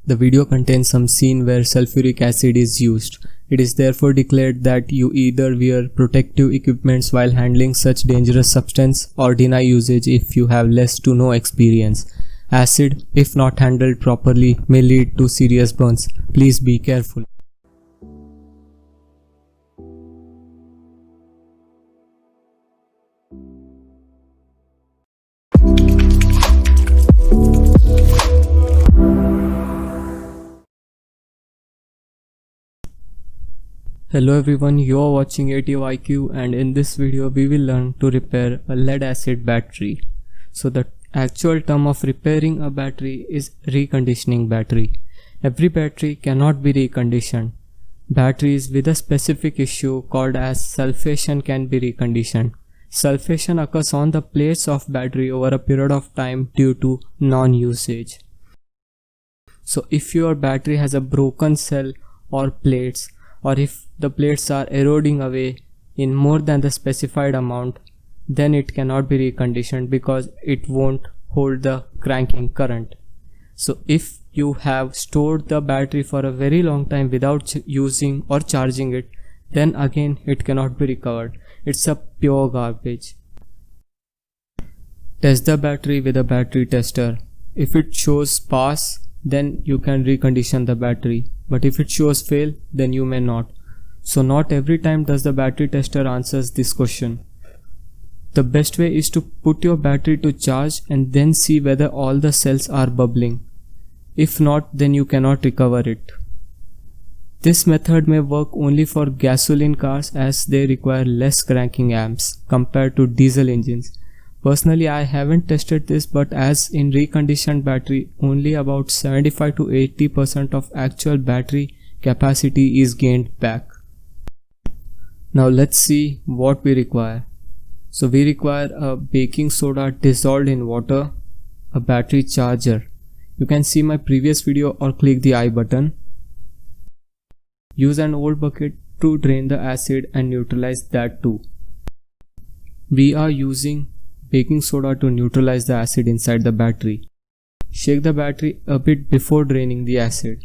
The video contains some scene where sulfuric acid is used. It is therefore declared that you either wear protective equipments while handling such dangerous substance or deny usage if you have less to no experience. Acid, if not handled properly, may lead to serious burns. Please be careful. Hello everyone, you are watching ATOIQ, and in this video we will learn to repair a lead acid battery. So the actual term of repairing a battery is reconditioning battery. Every battery cannot be reconditioned. Batteries with a specific issue called as sulfation can be reconditioned. Sulfation occurs on the plates of battery over a period of time due to non-usage. So if your battery has a broken cell or plates, or if the plates are eroding away in more than the specified amount, then it cannot be reconditioned because it won't hold the cranking current. So if you have stored the battery for a very long time without using or charging it, then again it cannot be recovered. It's a pure garbage. Test the battery with a battery tester. If it shows pass, then you can recondition the battery, but if it shows fail, then you may not. So not every time does the battery tester answers this question. The best way is to put your battery to charge and then see whether all the cells are bubbling. If not, then you cannot recover it. This method may work only for gasoline cars as they require less cranking amps compared to diesel engines. Personally, I haven't tested this, but as in reconditioned battery, only about 75 to 80% of actual battery capacity is gained back. Now let's see what we require. So we require a baking soda dissolved in water, a battery charger. You can see my previous video or click the I button. Use an old bucket to drain the acid and neutralize that too. We are using baking soda to neutralize the acid inside the battery. Shake the battery a bit before draining the acid.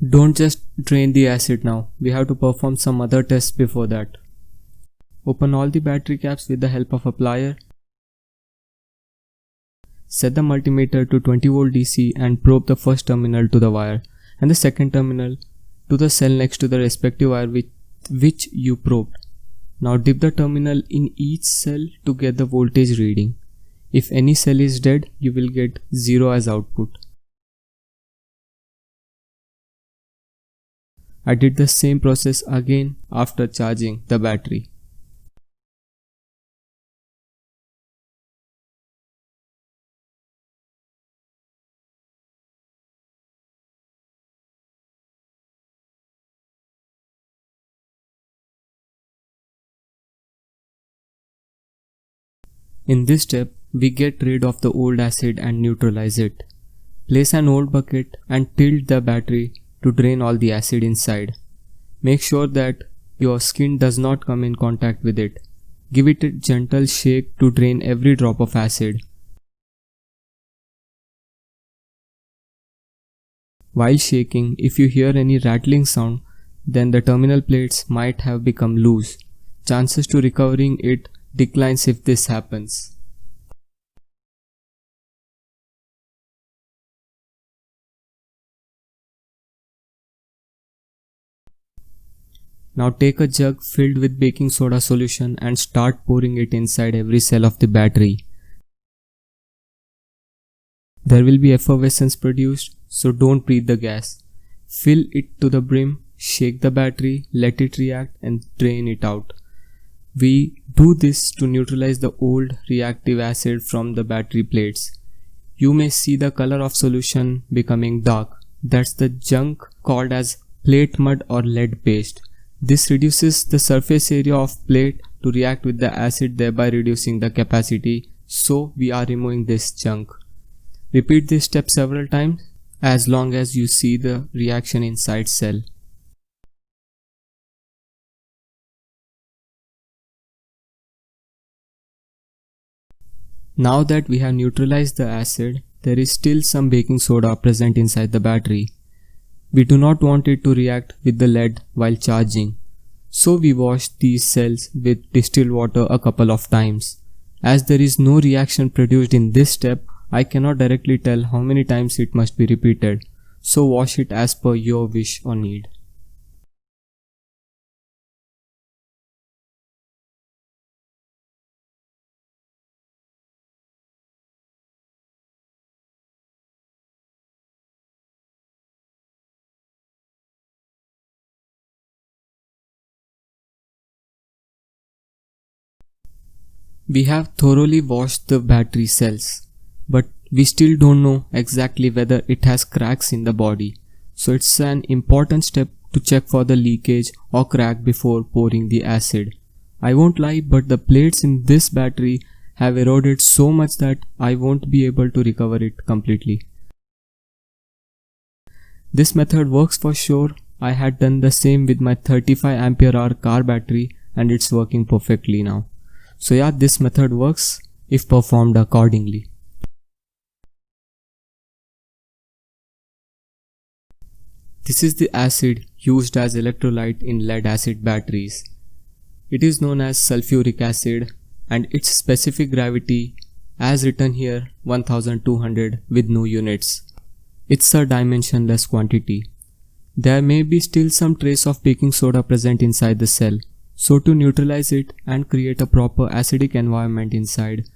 Don't just drain the acid now, we have to perform some other tests before that. Open all the battery caps with the help of a plier. Set the multimeter to 20 volt DC and probe the first terminal to the wire and the second terminal to the cell next to the respective wire with which you probed. Now dip the terminal in each cell to get the voltage reading. If any cell is dead, you will get 0 as output. I did the same process again after charging the battery. In this step, we get rid of the old acid and neutralize it. Place an old bucket and tilt the battery to drain all the acid inside. Make sure that your skin does not come in contact with it. Give it a gentle shake to drain every drop of acid. While shaking, if you hear any rattling sound, then the terminal plates might have become loose. Chances to recovering it declines if this happens. Now take a jug filled with baking soda solution and start pouring it inside every cell of the battery. There will be effervescence produced, so don't breathe the gas. Fill it to the brim, shake the battery, let it react and drain it out. We do this to neutralize the old reactive acid from the battery plates. You may see the color of solution becoming dark. That's the junk called as plate mud or lead paste. This reduces the surface area of plate to react with the acid, thereby reducing the capacity. So we are removing this junk. Repeat this step several times as long as you see the reaction inside cell. Now that we have neutralized the acid, there is still some baking soda present inside the battery. We do not want it to react with the lead while charging. So we wash these cells with distilled water a couple of times. As there is no reaction produced in this step, I cannot directly tell how many times it must be repeated. So wash it as per your wish or need. We have thoroughly washed the battery cells, but we still don't know exactly whether it has cracks in the body. So it's an important step to check for the leakage or crack before pouring the acid. I won't lie, but the plates in this battery have eroded so much that I won't be able to recover it completely. This method works for sure. I had done the same with my 35 ampere hour car battery and it's working perfectly now. So yeah, this method works if performed accordingly. This is the acid used as electrolyte in lead acid batteries. It is known as sulfuric acid and its specific gravity, as written here, 1200 with no units. It's a dimensionless quantity. There may be still some trace of baking soda present inside the cell. So to neutralize it and create a proper acidic environment inside,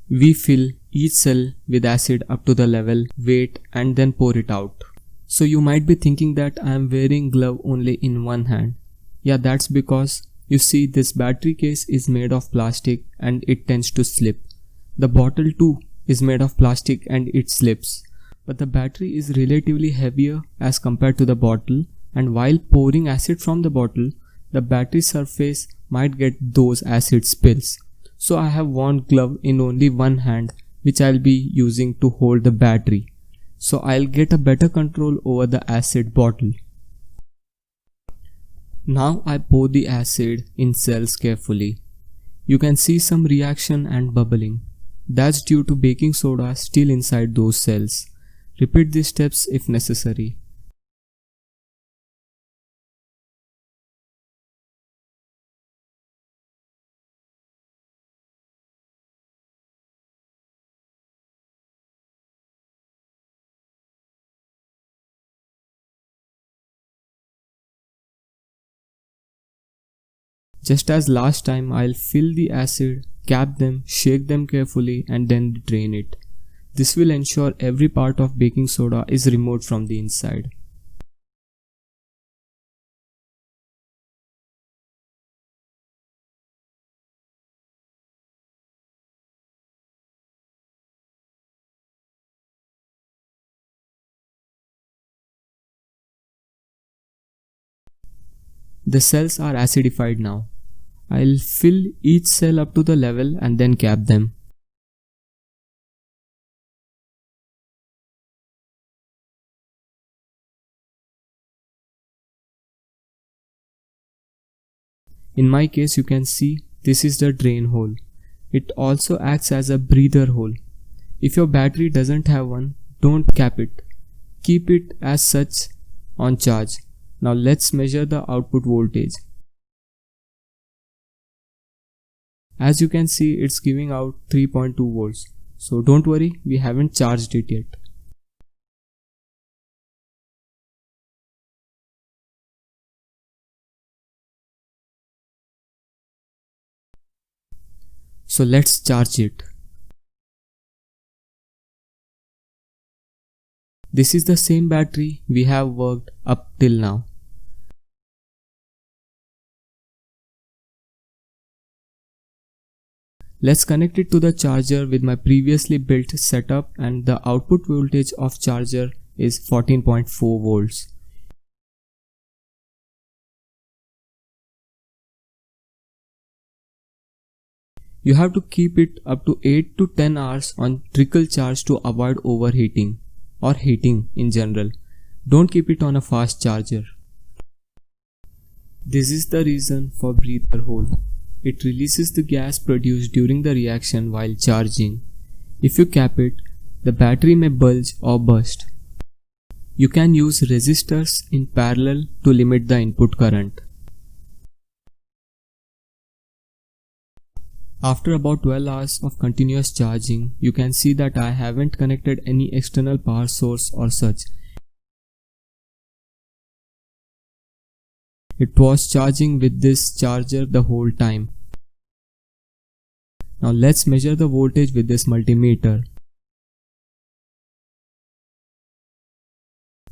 we fill each cell with acid up to the level, wait and then pour it out. So you might be thinking that I am wearing glove only in one hand. Yeah, that's because you see this battery case is made of plastic and it tends to slip. The bottle too is made of plastic and it slips. But the battery is relatively heavier as compared to the bottle, and while pouring acid from the bottle, the battery surface might get those acid spills. So I have worn glove in only one hand, which I'll be using to hold the battery. So I'll get a better control over the acid bottle. Now I pour the acid in cells carefully. You can see some reaction and bubbling. That's due to baking soda still inside those cells. Repeat these steps if necessary. Just as last time, I'll fill the acid, cap them, shake them carefully and then drain it. This will ensure every part of baking soda is removed from the inside. The cells are acidified now. I'll fill each cell up to the level and then cap them. In my case, you can see this is the drain hole. It also acts as a breather hole. If your battery doesn't have one, don't cap it. Keep it as such on charge. Now let's measure the output voltage. As you can see, it's giving out 3.2 volts. So don't worry, we haven't charged it yet. So let's charge it. This is the same battery we have worked up till now. Let's connect it to the charger with my previously built setup, and the output voltage of charger is 14.4 volts. You have to keep it up to 8 to 10 hours on trickle charge to avoid overheating or heating in general. Don't keep it on a fast charger. This is the reason for breather hole. It releases the gas produced during the reaction while charging. If you cap it, the battery may bulge or burst. You can use resistors in parallel to limit the input current. After about 12 hours of continuous charging, you can see that I haven't connected any external power source or such. It was charging with this charger the whole time. Now let's measure the voltage with this multimeter.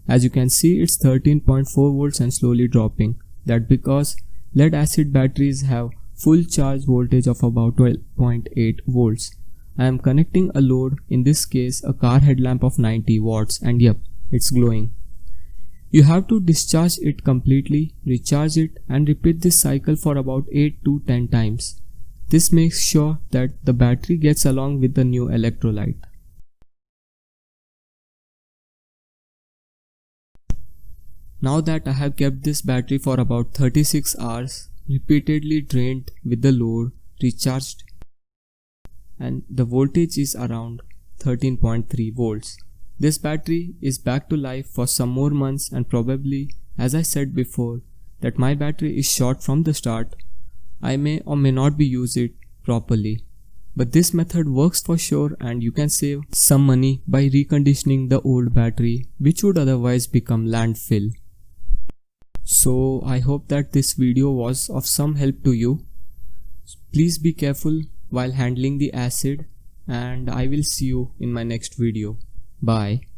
As you can see, it's 13.4 volts and slowly dropping. That's because lead acid batteries have full charge voltage of about 12.8 volts. I am connecting a load, in this case a car headlamp of 90 watts, and yep, it's glowing. You have to discharge it completely, recharge it, and repeat this cycle for about 8 to 10 times. This makes sure that the battery gets along with the new electrolyte. Now that I have kept this battery for about 36 hours, repeatedly drained with the load, recharged, and the voltage is around 13.3 volts. This battery is back to life for some more months, and probably, as I said before, that my battery is short from the start. I may or may not be use it properly. But this method works for sure, and you can save some money by reconditioning the old battery, which would otherwise become landfill. So I hope that this video was of some help to you. Please be careful while handling the acid, and I will see you in my next video. Bye.